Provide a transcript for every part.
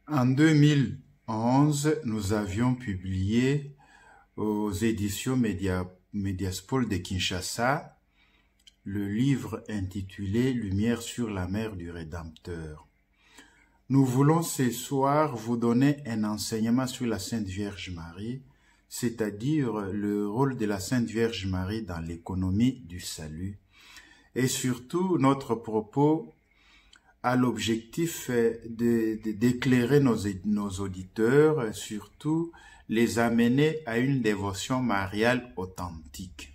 En 2011, nous avions publié aux éditions Mediaspol de Kinshasa le livre intitulé « Lumière sur la mer du Rédempteur ». Nous voulons ce soir vous donner un enseignement sur la Sainte Vierge Marie, c'est-à-dire le rôle de la Sainte Vierge Marie dans l'économie du salut. Et surtout, notre propos a l'objectif d'éclairer nos auditeurs, surtout les amener à une dévotion mariale authentique.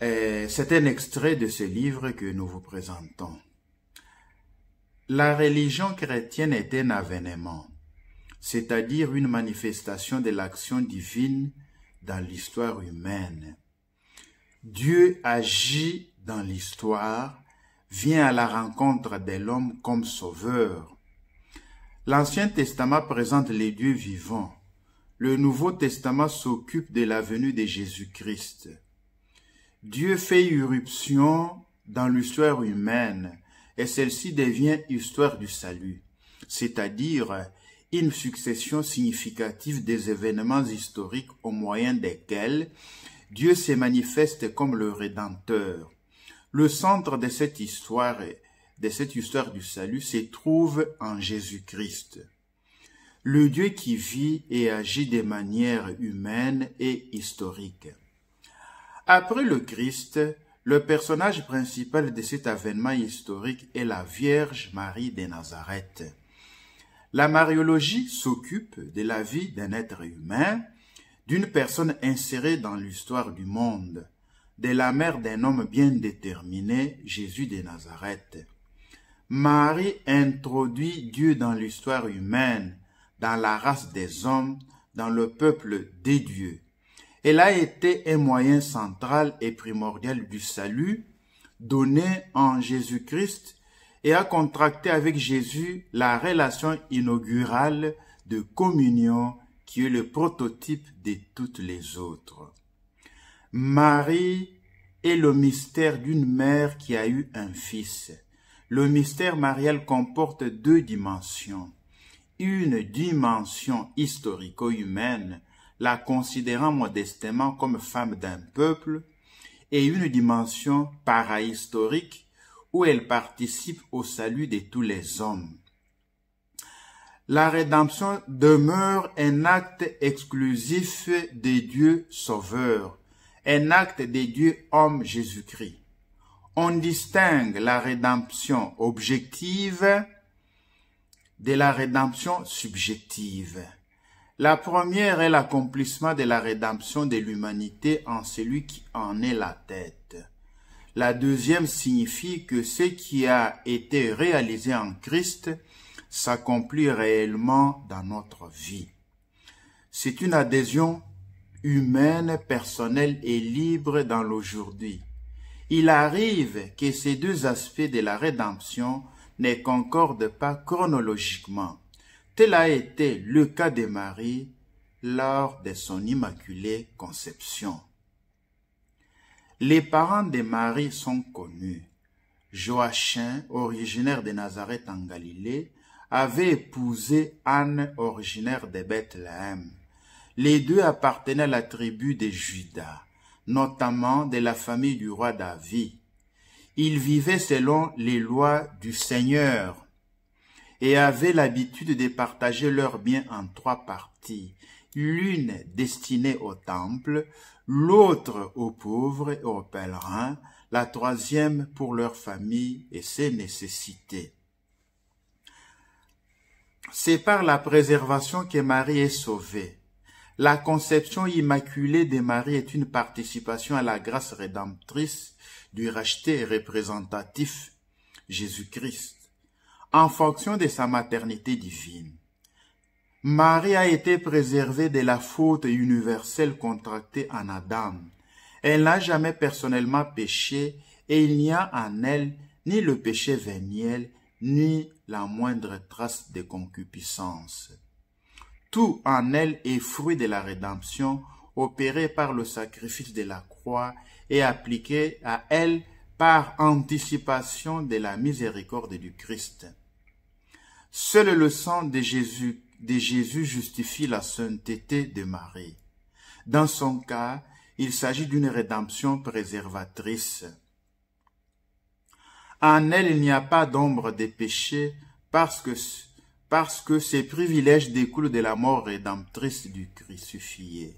C'est un extrait de ce livre que nous vous présentons. La religion chrétienne est un avènement, c'est-à-dire une manifestation de l'action divine dans l'histoire humaine. Dieu agit dans l'histoire, vient à la rencontre de l'homme comme sauveur. L'Ancien Testament présente les dieux vivants. Le Nouveau Testament s'occupe de la venue de Jésus-Christ. Dieu fait irruption dans l'histoire humaine et celle-ci devient histoire du salut, c'est-à-dire une succession significative des événements historiques au moyen desquels Dieu se manifeste comme le Rédempteur. Le centre de cette histoire du salut se trouve en Jésus-Christ, le Dieu qui vit et agit de manière humaine et historique. Après le Christ, le personnage principal de cet avènement historique est la Vierge Marie de Nazareth. La mariologie s'occupe de la vie d'un être humain, d'une personne insérée dans l'histoire du monde, de la mère d'un homme bien déterminé, Jésus de Nazareth. Marie introduit Dieu dans l'histoire humaine, dans la race des hommes, dans le peuple des dieux. Elle a été un moyen central et primordial du salut donné en Jésus-Christ et a contracté avec Jésus la relation inaugurale de communion qui est le prototype de toutes les autres. Marie est le mystère d'une mère qui a eu un fils. Le mystère marial comporte deux dimensions. Une dimension historico-humaine, la considérant modestement comme femme d'un peuple, et une dimension parahistorique où elle participe au salut de tous les hommes. La rédemption demeure un acte exclusif des dieux sauveurs, un acte des dieux hommes Jésus-Christ. On distingue la rédemption objective de la rédemption subjective. La première est l'accomplissement de la rédemption de l'humanité en celui qui en est la tête. La deuxième signifie que ce qui a été réalisé en Christ s'accomplit réellement dans notre vie. C'est une adhésion humaine, personnelle et libre dans l'aujourd'hui. Il arrive que ces deux aspects de la rédemption ne concordent pas chronologiquement. Tel a été le cas de Marie lors de son immaculée conception. Les parents de Marie sont connus. Joachim, originaire de Nazareth en Galilée, avait épousé Anne, originaire de Bethléem. Les deux appartenaient à la tribu de Juda, notamment de la famille du roi David. Ils vivaient selon les lois du Seigneur et avaient l'habitude de partager leurs biens en trois parties, l'une destinée au temple, l'autre aux pauvres et aux pèlerins, la troisième pour leur famille et ses nécessités. C'est par la préservation que Marie est sauvée. La conception immaculée de Marie est une participation à la grâce rédemptrice du racheté représentatif, Jésus-Christ, en fonction de sa maternité divine. Marie a été préservée de la faute universelle contractée en Adam. Elle n'a jamais personnellement péché et il n'y a en elle ni le péché véniel, ni la moindre trace de concupiscence. Tout en elle est fruit de la rédemption opérée par le sacrifice de la croix et appliquée à elle par anticipation de la miséricorde du Christ. Seul le sang de Jésus justifie la sainteté de Marie. Dans son cas, il s'agit d'une rédemption préservatrice. En elle, il n'y a pas d'ombre de péché parce que ses privilèges découlent de la mort rédemptrice du crucifié.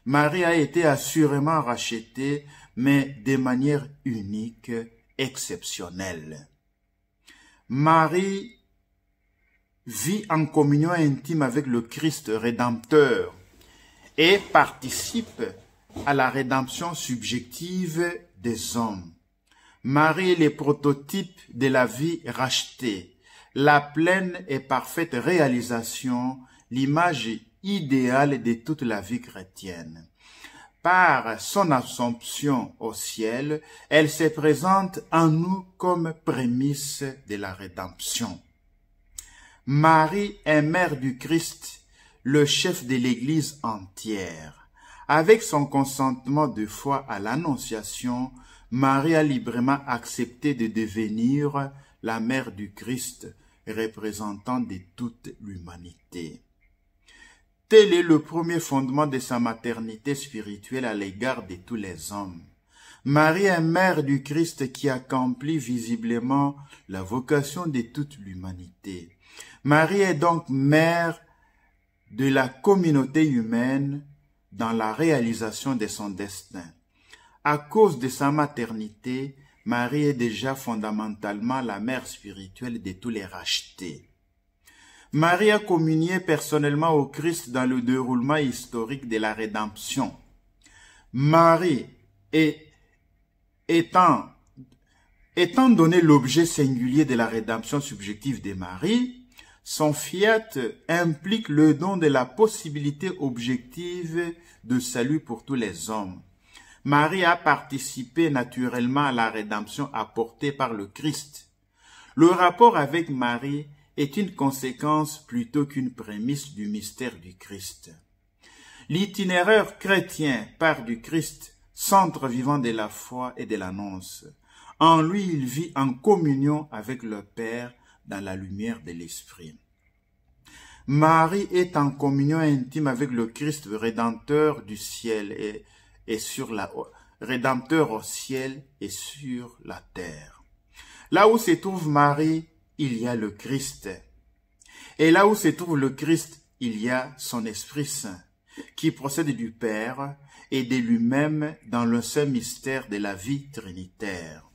Marie a été assurément rachetée, mais de manière unique, exceptionnelle. Marie vit en communion intime avec le Christ rédempteur et participe à la rédemption subjective des hommes. Marie est le prototype de la vie rachetée, la pleine et parfaite réalisation, l'image idéale de toute la vie chrétienne. Par son assomption au ciel, elle se présente en nous comme prémisse de la rédemption. Marie est mère du Christ, le chef de l'Église entière. Avec son consentement de foi à l'Annonciation, Marie a librement accepté de devenir la mère du Christ, représentant de toute l'humanité. Tel est le premier fondement de sa maternité spirituelle à l'égard de tous les hommes. Marie est mère du Christ qui accomplit visiblement la vocation de toute l'humanité. Marie est donc mère de la communauté humaine dans la réalisation de son destin. À cause de sa maternité, Marie est déjà fondamentalement la mère spirituelle de tous les rachetés. Marie a communié personnellement au Christ dans le déroulement historique de la rédemption. Marie, étant donné l'objet singulier de la rédemption subjective de Marie, son fiat implique le don de la possibilité objective de salut pour tous les hommes. Marie a participé naturellement à la rédemption apportée par le Christ. Le rapport avec Marie est une conséquence plutôt qu'une prémisse du mystère du Christ. L'itinéraire chrétien part du Christ, centre vivant de la foi et de l'annonce. En lui, il vit en communion avec le Père dans la lumière de l'Esprit. Marie est en communion intime avec le Christ rédempteur du ciel et sur la rédempteur au ciel et sur la terre. Là où se trouve Marie, il y a le Christ. Et là où se trouve le Christ, il y a son Esprit Saint, qui procède du Père et de lui-même dans le seul mystère de la vie trinitaire.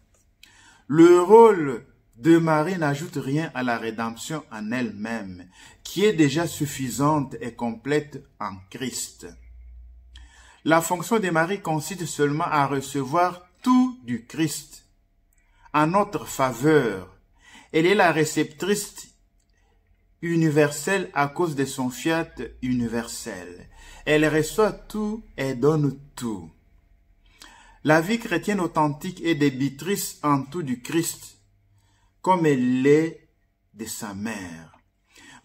Le rôle de Marie n'ajoute rien à la rédemption en elle-même, qui est déjà suffisante et complète en Christ. La fonction de Marie consiste seulement à recevoir tout du Christ en notre faveur. Elle est la réceptrice universelle à cause de son fiat universel. Elle reçoit tout et donne tout. La vie chrétienne authentique est débitrice en tout du Christ, comme elle l'est de sa mère.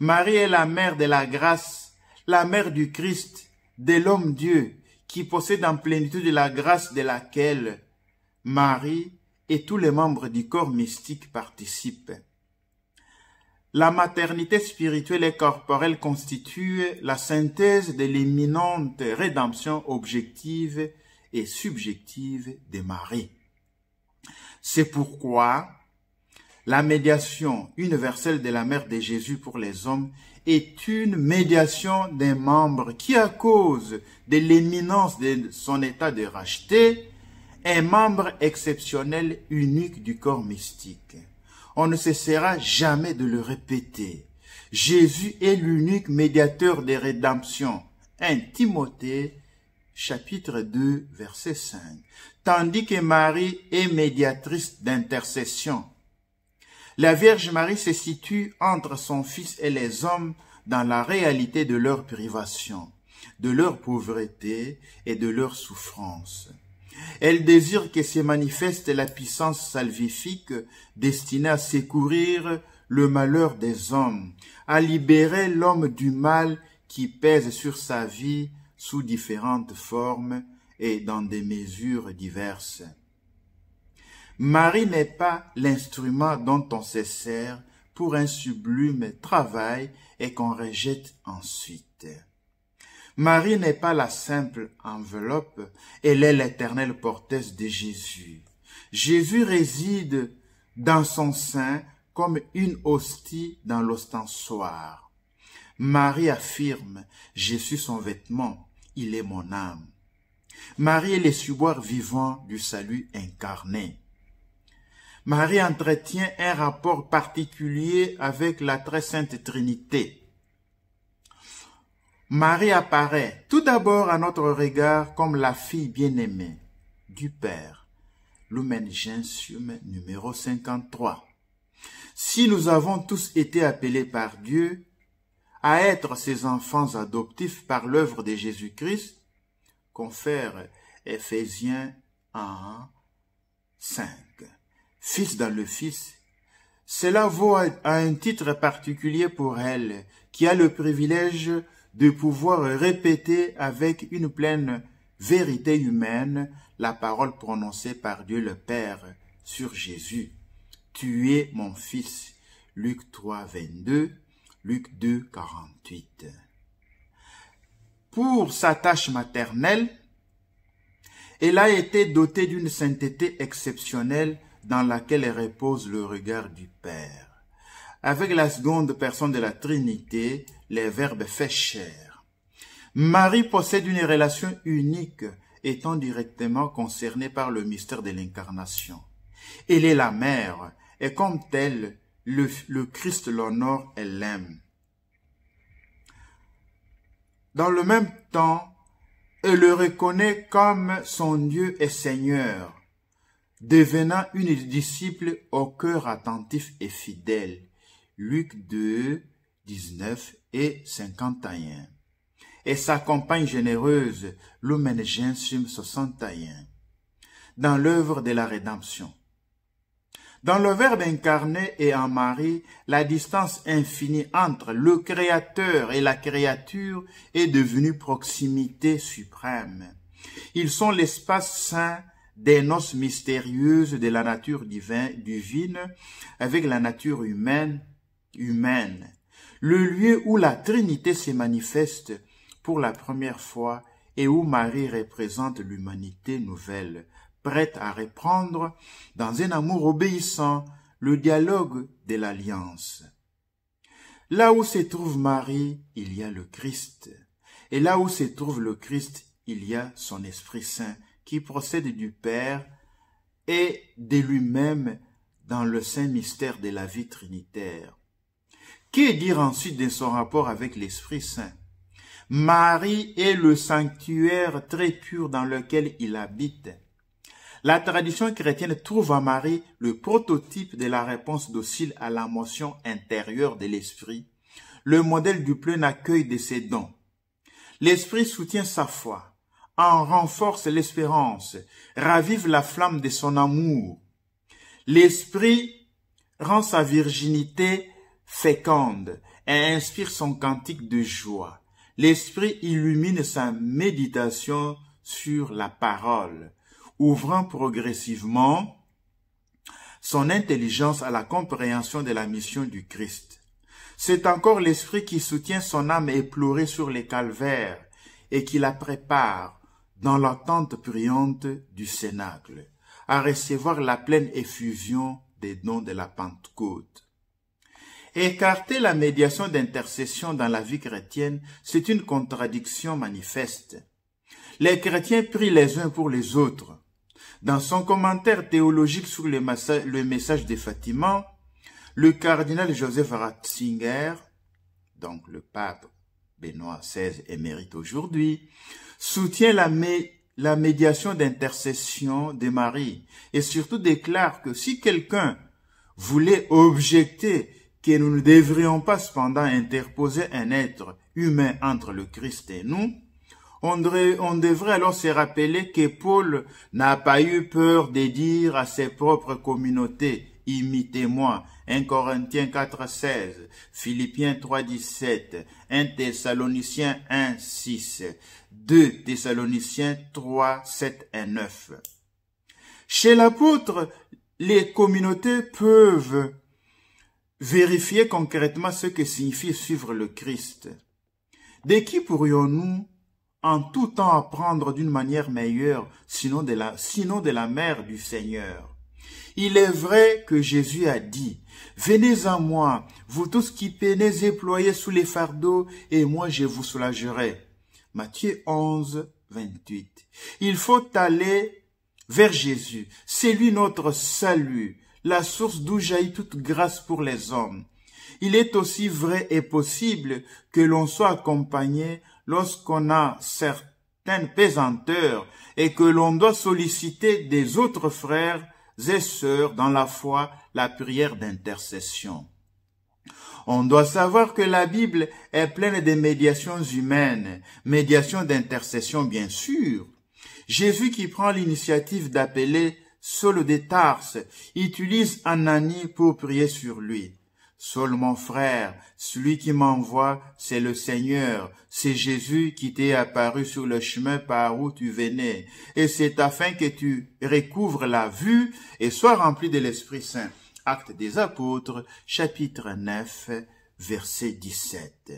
Marie est la mère de la grâce, la mère du Christ, de l'homme-dieu, qui possède en plénitude la grâce de laquelle Marie et tous les membres du corps mystique participent. La maternité spirituelle et corporelle constitue la synthèse de l'éminente rédemption objective et subjective de Marie. C'est pourquoi la médiation universelle de la mère de Jésus pour les hommes est une médiation des membres qui, à cause de l'éminence de son état de racheté, est membre exceptionnel unique du corps mystique. On ne cessera jamais de le répéter. Jésus est l'unique médiateur des rédemptions. 1 Timothée, chapitre 2, verset 5. Tandis que Marie est médiatrice d'intercession. La Vierge Marie se situe entre son Fils et les hommes dans la réalité de leur privation, de leur pauvreté et de leur souffrance. Elle désire que se manifeste la puissance salvifique destinée à secourir le malheur des hommes, à libérer l'homme du mal qui pèse sur sa vie sous différentes formes et dans des mesures diverses. Marie n'est pas l'instrument dont on se sert pour un sublime travail et qu'on rejette ensuite. Marie n'est pas la simple enveloppe, elle est l'éternelle porteuse de Jésus. Jésus réside dans son sein comme une hostie dans l'ostensoir. Marie affirme, je suis son vêtement, il est mon âme. Marie est le subboire vivant du salut incarné. Marie entretient un rapport particulier avec la très sainte Trinité. Marie apparaît tout d'abord à notre regard comme la fille bien-aimée du Père. Lumen Gentium numéro 53. Si nous avons tous été appelés par Dieu à être ses enfants adoptifs par l'œuvre de Jésus-Christ, confère Éphésiens 1, 5. Fils dans le Fils, cela vaut à un titre particulier pour elle, qui a le privilège de pouvoir répéter avec une pleine vérité humaine la parole prononcée par Dieu le Père sur Jésus. Tu es mon fils. Luc 3, 22, Luc 2, 48. Pour sa tâche maternelle, elle a été dotée d'une sainteté exceptionnelle dans laquelle repose le regard du Père. Avec la seconde personne de la Trinité, le Verbe fait chair. Marie possède une relation unique, étant directement concernée par le mystère de l'incarnation. Elle est la mère, et comme telle, le Christ l'honore et l'aime. Dans le même temps, elle le reconnaît comme son Dieu et Seigneur, devenant une disciple au cœur attentif et fidèle. Luc 2, 19 et 51. Et sa compagne généreuse, Lumen Gentium 61, dans l'œuvre de la rédemption. Dans le Verbe incarné et en Marie, la distance infinie entre le Créateur et la créature est devenue proximité suprême. Ils sont l'espace saint des noces mystérieuses de la nature divine avec la nature humaine, le lieu où la Trinité se manifeste pour la première fois et où Marie représente l'humanité nouvelle, prête à reprendre, dans un amour obéissant, le dialogue de l'alliance. Là où se trouve Marie, il y a le Christ. Et là où se trouve le Christ, il y a son Esprit Saint qui procède du Père et de lui-même dans le saint mystère de la vie trinitaire. Que dire ensuite de son rapport avec l'Esprit Saint? Marie est le sanctuaire très pur dans lequel il habite. La tradition chrétienne trouve en Marie le prototype de la réponse docile à la motion intérieure de l'Esprit, le modèle du plein accueil de ses dons. L'Esprit soutient sa foi, en renforce l'espérance, ravive la flamme de son amour. L'Esprit rend sa virginité féconde et inspire son cantique de joie. L'Esprit illumine sa méditation sur la parole, ouvrant progressivement son intelligence à la compréhension de la mission du Christ. C'est encore l'Esprit qui soutient son âme éplorée sur les calvaires et qui la prépare, dans l'attente priante du Cénacle, à recevoir la pleine effusion des dons de la Pentecôte. Écarter la médiation d'intercession dans la vie chrétienne, c'est une contradiction manifeste. Les chrétiens prient les uns pour les autres. Dans son commentaire théologique sur le message de Fatima, le cardinal Joseph Ratzinger, donc le pape Benoît XVI émérite aujourd'hui, soutient la médiation d'intercession de Marie et surtout déclare que si quelqu'un voulait objecter que nous ne devrions pas cependant interposer un être humain entre le Christ et nous, on devrait alors se rappeler que Paul n'a pas eu peur de dire à ses propres communautés, « Imitez-moi » 1 Corinthiens 4, 16, Philippiens 3, 17, 1 Thessaloniciens 1, 6, 2 Thessaloniciens 3, 7 et 9. Chez l'apôtre, les communautés peuvent vérifier concrètement ce que signifie suivre le Christ. De qui pourrions-nous en tout temps apprendre d'une manière meilleure, sinon de la mère du Seigneur? Il est vrai que Jésus a dit, « Venez à moi, vous tous qui peinez et ployez sous les fardeaux, et moi je vous soulagerai. » Matthieu 11, 28. Il faut aller vers Jésus. C'est lui notre salut, la source d'où jaillit toute grâce pour les hommes. Il est aussi vrai et possible que l'on soit accompagné lorsqu'on a certaines pesanteurs et que l'on doit solliciter des autres frères et sœurs dans la foi la prière d'intercession. On doit savoir que la Bible est pleine de médiations humaines, médiations d'intercession bien sûr. Jésus qui prend l'initiative d'appeler Saul de Tarse utilise Ananie pour prier sur lui. Saul mon frère, celui qui m'envoie, c'est le Seigneur, c'est Jésus qui t'est apparu sur le chemin par où tu venais, et c'est afin que tu recouvres la vue et sois rempli de l'Esprit Saint. Actes des Apôtres, chapitre 9, verset 17.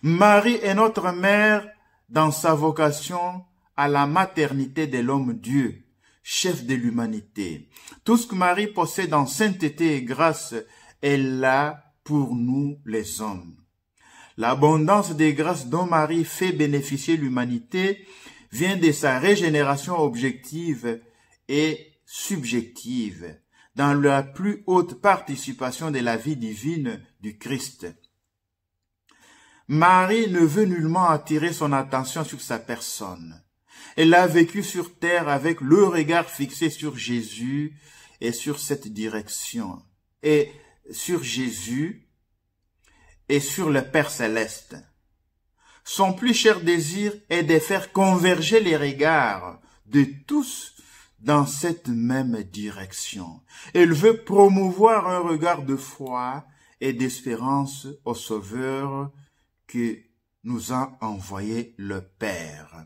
Marie est notre mère dans sa vocation à la maternité de l'homme-Dieu, chef de l'humanité. Tout ce que Marie possède en sainteté et grâce est là pour nous les hommes. L'abondance des grâces dont Marie fait bénéficier l'humanité vient de sa régénération objective et subjective, dans la plus haute participation de la vie divine du Christ. Marie ne veut nullement attirer son attention sur sa personne. Elle a vécu sur terre avec le regard fixé sur Jésus et sur cette direction, et sur Jésus et sur le Père céleste. Son plus cher désir est de faire converger les regards de tous dans cette même direction. Elle veut promouvoir un regard de foi et d'espérance au Sauveur que nous a envoyé le Père.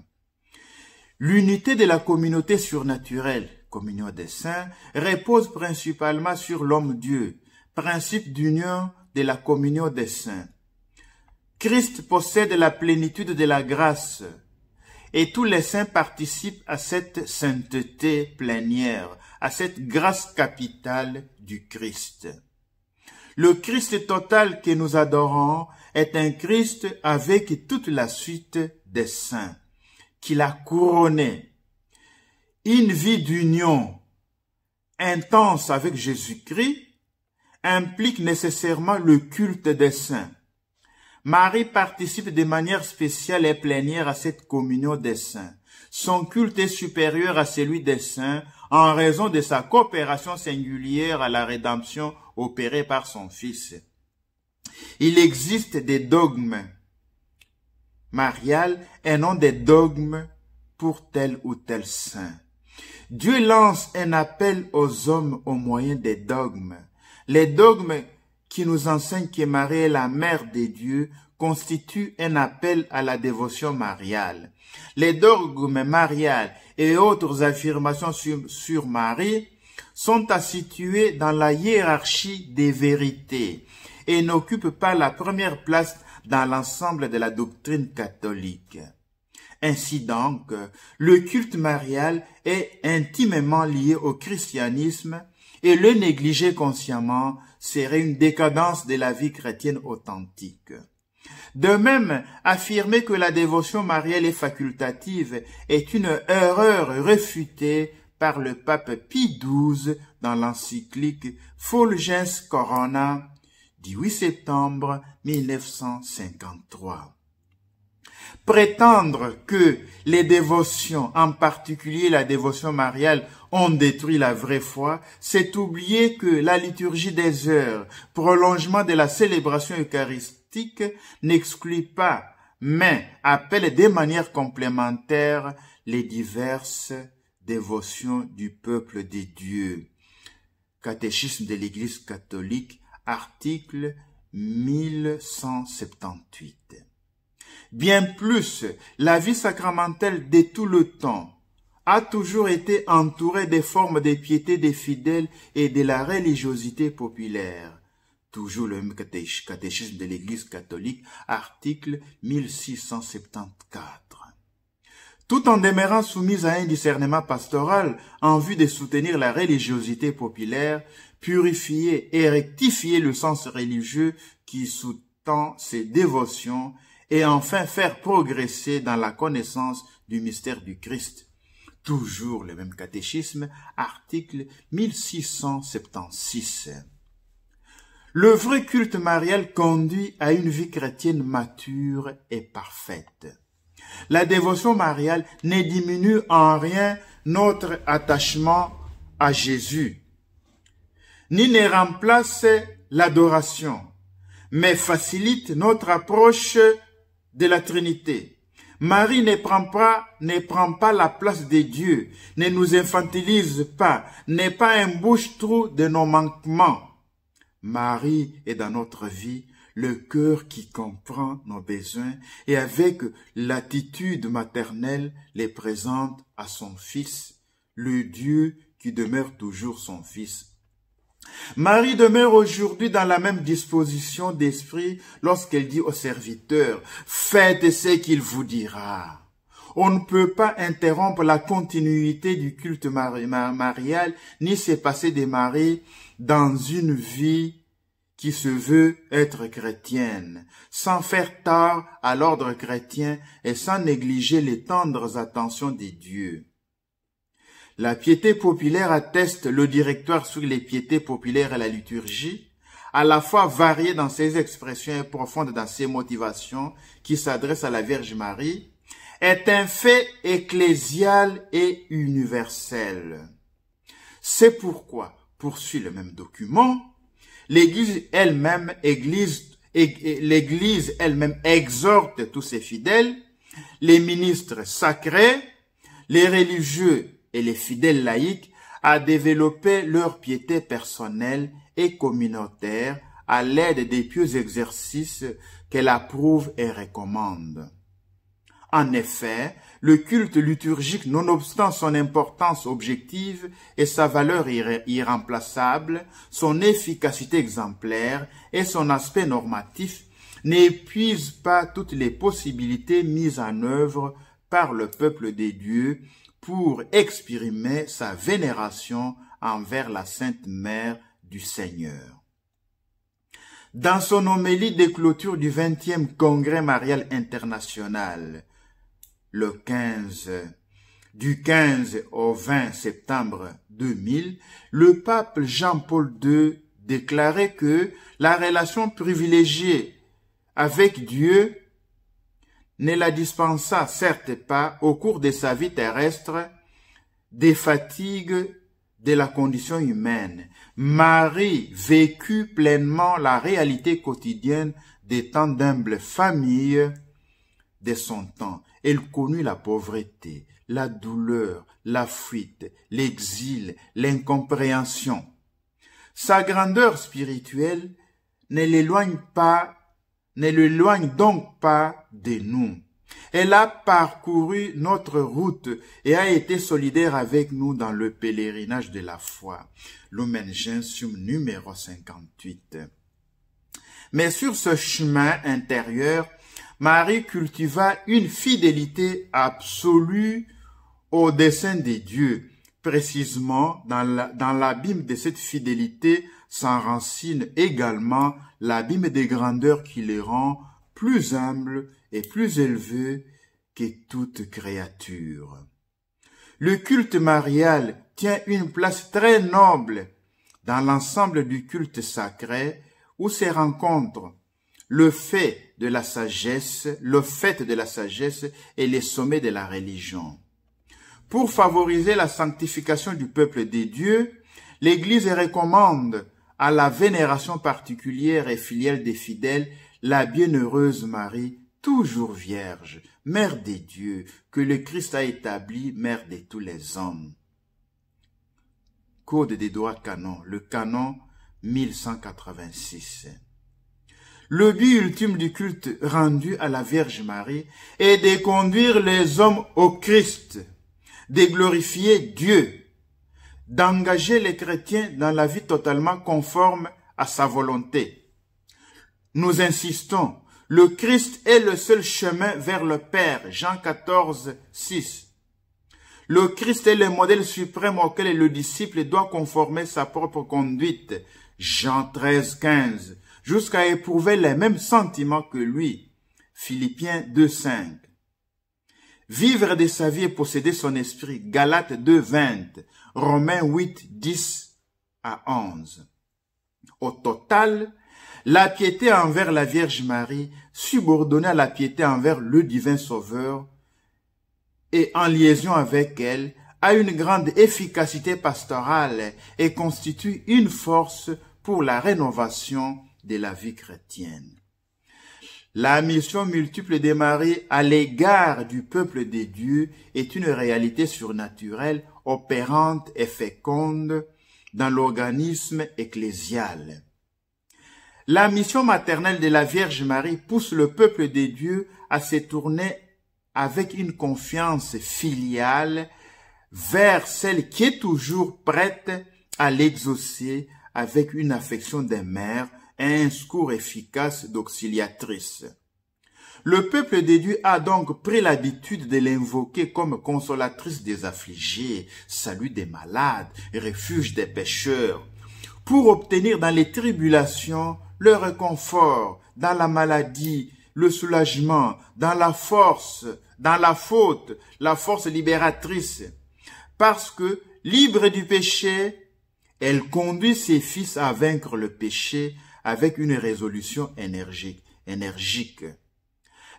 L'unité de la communauté surnaturelle, communion des saints, repose principalement sur l'homme-Dieu, principe d'union de la communion des saints. Christ possède la plénitude de la grâce, et tous les saints participent à cette sainteté plénière, à cette grâce capitale du Christ. Le Christ total que nous adorons est un Christ avec toute la suite des saints, qu'il a couronné. Une vie d'union intense avec Jésus-Christ implique nécessairement le culte des saints. Marie participe de manière spéciale et plénière à cette communion des saints. Son culte est supérieur à celui des saints en raison de sa coopération singulière à la rédemption opérée par son Fils. Il existe des dogmes mariales et non des dogmes pour tel ou tel saint. Dieu lance un appel aux hommes au moyen des dogmes. Les dogmes qui nous enseignent que Marie est la mère de Dieu constituent un appel à la dévotion mariale. Les dogmes mariales et autres affirmations sur Marie sont à situer dans la hiérarchie des vérités et n'occupent pas la première place dans l'ensemble de la doctrine catholique. Ainsi donc, le culte marial est intimement lié au christianisme et le négliger consciemment serait une décadence de la vie chrétienne authentique. De même, affirmer que la dévotion mariale est facultative est une erreur réfutée par le pape Pie XII dans l'encyclique Fulgens Corona du 8 septembre 1953. Prétendre que les dévotions, en particulier la dévotion mariale, ont détruit la vraie foi, c'est oublier que la liturgie des heures, prolongement de la célébration eucharistique, n'exclut pas, mais appelle de manière complémentaire les diverses dévotions du peuple de Dieu. Catéchisme de l'Église catholique, article 1178. Bien plus, la vie sacramentelle de tout le temps a toujours été entourée des formes de piété des fidèles et de la religiosité populaire. toujours le même catéchisme de l'Église catholique, article 1674. Tout en demeurant soumise à un discernement pastoral en vue de soutenir la religiosité populaire, purifier et rectifier le sens religieux qui sous-tend ses dévotions et enfin faire progresser dans la connaissance du mystère du Christ. Toujours le même catéchisme, article 1676. Le vrai culte marial conduit à une vie chrétienne mature et parfaite. La dévotion mariale ne diminue en rien notre attachement à Jésus, ni ne remplace l'adoration, mais facilite notre approche de la Trinité. Marie ne prend pas la place de Dieu, ne nous infantilise pas, n'est pas un bouche-trou de nos manquements. Marie est dans notre vie le cœur qui comprend nos besoins et avec l'attitude maternelle les présente à son Fils, le Dieu qui demeure toujours son Fils. Marie demeure aujourd'hui dans la même disposition d'esprit lorsqu'elle dit aux serviteurs « Faites ce qu'il vous dira ». On ne peut pas interrompre la continuité du culte marial ni se passer de Marie dans une vie qui se veut être chrétienne, sans faire tard à l'ordre chrétien et sans négliger les tendres attentions des dieux. La piété populaire atteste le directoire sur les piétés populaires et la liturgie, à la fois varié dans ses expressions et profonde dans ses motivations, qui s'adresse à la Vierge Marie, est un fait ecclésial et universel. C'est pourquoi, poursuit le même document, l'Église elle-même exhorte tous ses fidèles, les ministres sacrés, les religieux et les fidèles laïcs à développer leur piété personnelle et communautaire à l'aide des pieux exercices qu'elle approuve et recommande. En effet, le culte liturgique, nonobstant son importance objective et sa valeur irremplaçable, son efficacité exemplaire et son aspect normatif, n'épuise pas toutes les possibilités mises en œuvre par le peuple des dieux pour exprimer sa vénération envers la Sainte Mère du Seigneur. Dans son homélie de clôture du 20e Congrès marial international, du 15 au 20 septembre 2000, le pape Jean-Paul II déclarait que la relation privilégiée avec Dieu ne la dispensa certes pas au cours de sa vie terrestre des fatigues de la condition humaine. Marie vécut pleinement la réalité quotidienne des tant d'humbles familles de son temps. Elle connut la pauvreté, la douleur, la fuite, l'exil, l'incompréhension. Sa grandeur spirituelle ne l'éloigne donc pas de nous. Elle a parcouru notre route et a été solidaire avec nous dans le pèlerinage de la foi. Lumen Gentium numéro 58. Mais sur ce chemin intérieur, Marie cultiva une fidélité absolue au dessein de Dieu. Précisément, dans l'abîme de cette fidélité s'enracine également l'abîme des grandeurs qui les rend plus humbles et plus élevés que toute créature. Le culte marial tient une place très noble dans l'ensemble du culte sacré où se rencontrent le fait de la sagesse et les sommets de la religion. Pour favoriser la sanctification du peuple des dieux, l'Église recommande à la vénération particulière et filiale des fidèles la bienheureuse Marie, toujours vierge, mère des dieux, que le Christ a établie mère de tous les hommes. Code des droits canons, le canon 1186. Le but ultime du culte rendu à la Vierge Marie est de conduire les hommes au Christ, de glorifier Dieu, d'engager les chrétiens dans la vie totalement conforme à sa volonté. Nous insistons, le Christ est le seul chemin vers le Père. Jean 14, 6. Le Christ est le modèle suprême auquel le disciple doit conformer sa propre conduite. Jean 13, 15. Jusqu'à éprouver les mêmes sentiments que lui. Philippiens 2, 5. Vivre de sa vie et posséder son esprit. Galates 2, 20. Romains 8, 10 à 11. Au total, la piété envers la Vierge Marie, subordonnée à la piété envers le divin Sauveur et en liaison avec elle, a une grande efficacité pastorale et constitue une force pour la rénovation de la vie chrétienne. La mission multiple de Marie à l'égard du peuple de Dieu est une réalité surnaturelle, opérante et féconde dans l'organisme ecclésial. La mission maternelle de la Vierge Marie pousse le peuple de Dieu à se tourner avec une confiance filiale vers celle qui est toujours prête à l'exaucer avec une affection de mère et un secours efficace d'auxiliatrice. Le peuple de Dieu a donc pris l'habitude de l'invoquer comme consolatrice des affligés, salut des malades, refuge des pécheurs, pour obtenir dans les tribulations le réconfort, dans la maladie, le soulagement, dans la force, dans la faute, la force libératrice. Parce que, libre du péché, elle conduit ses fils à vaincre le péché avec une résolution énergique.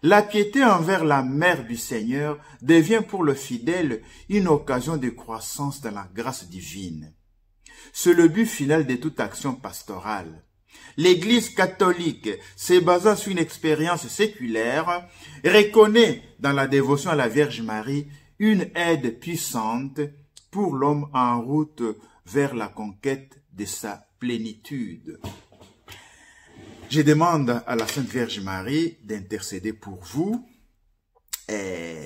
La piété envers la Mère du Seigneur devient pour le fidèle une occasion de croissance dans la grâce divine. C'est le but final de toute action pastorale. L'Église catholique, se basant sur une expérience séculaire, reconnaît dans la dévotion à la Vierge Marie une aide puissante pour l'homme en route vers la conquête de sa plénitude. Je demande à la Sainte Vierge Marie d'intercéder pour vous et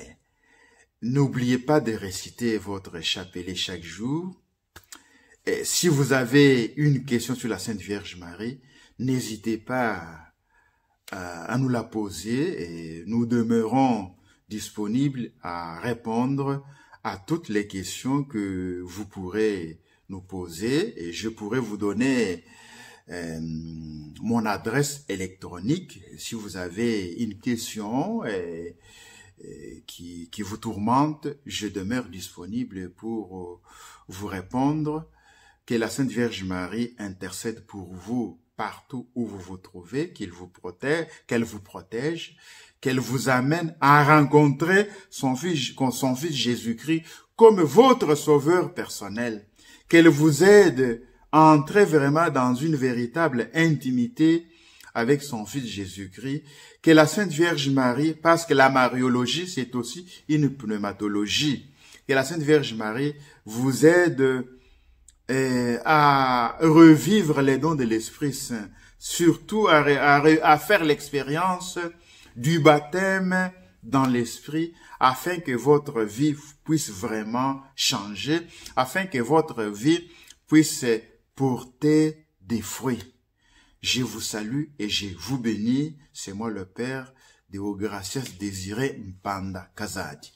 n'oubliez pas de réciter votre chapelet chaque jour. Et si vous avez une question sur la Sainte Vierge Marie, n'hésitez pas à nous la poser et nous demeurons disponibles à répondre à toutes les questions que vous pourrez nous poser et je pourrai vous donner mon adresse électronique. Si vous avez une question qui vous tourmente, je demeure disponible pour vous répondre. Que la Sainte Vierge Marie intercède pour vous partout où vous vous trouvez, qu'elle vous protège, qu'elle vous amène à rencontrer son Fils Jésus-Christ comme votre sauveur personnel, qu'elle vous aide à entrer vraiment dans une véritable intimité avec son Fils Jésus-Christ, que la Sainte Vierge Marie, parce que la mariologie, c'est aussi une pneumatologie, que la Sainte Vierge Marie vous aide à revivre les dons de l'Esprit Saint, surtout à faire l'expérience du baptême dans l'Esprit, afin que votre vie puisse vraiment changer, afin que votre vie puisse porter des fruits. Je vous salue et je vous bénis. C'est moi le Père Deo Gracias Désiré Mpanda Kazadi.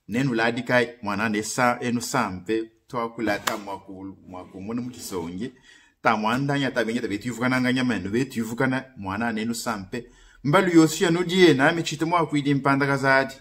Nenu ladikai mwana nesa enu sampe twakulata mwakumuna mukisonge tamwandanya tabenye tabetuvukana nganya manu betuvukana mwana nenu sampe mbalu yosi anudie na michite mwa kuidi Mpanda Kazadi.